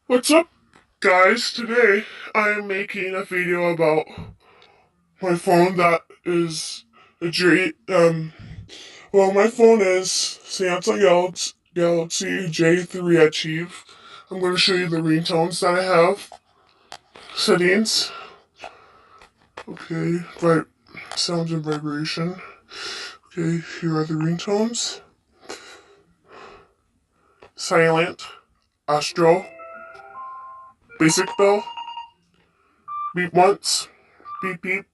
What's up, guys? Today I am making a video about my phone that is my phone is Samsung Galaxy J3 Achieve. I'm going to show you the ringtones that I have. Settings. Okay, sounds and vibration. Okay, here are the ringtones. Silent, Astro, Basic Bell, Beep Once, Beep Beep,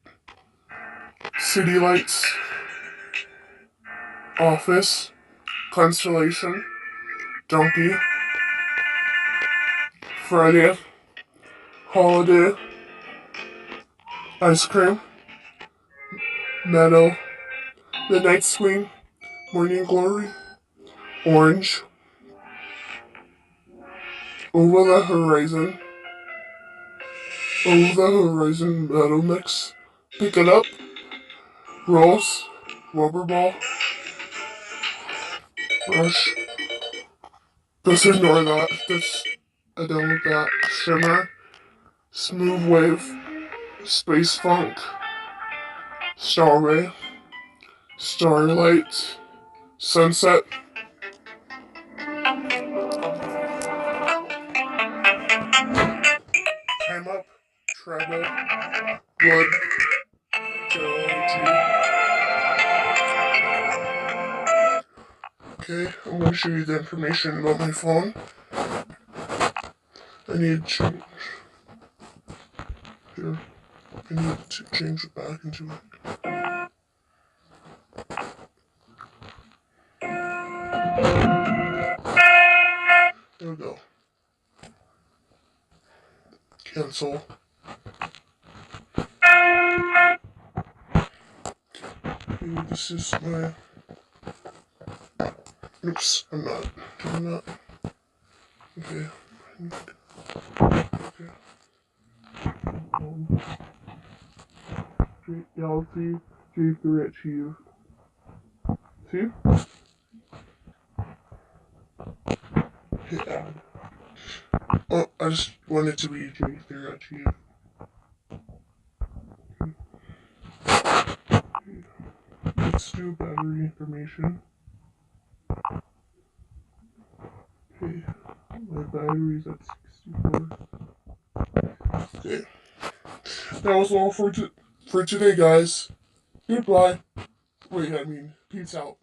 City Lights, Office, Constellation, Donkey, Friday, Holiday, Ice Cream, Meadow, The Night Swing, Morning Glory, Orange, Over the Horizon, Meadow Mix, Pick It Up, Rose, Rubber Ball, Rush, just ignore that, just adout that, Shimmer, Smooth Wave, Space Funk, Starray, Starlight, Sunset, Time Up, Treble, Wood, Geology. Okay, I'm going to show you the information about my phone. I need to change. Here. I need to change it back into it. There we go. Cancel. Okay, this is my... Oops, I'm not. Okay. Okay. Galaxy J3 Achieve. See? Hit add. Oh, I just want it to be J3 Achieve. Let's do battery information. Okay, my battery's at 64. Okay, that was all for today, guys. Goodbye. Wait, peace out.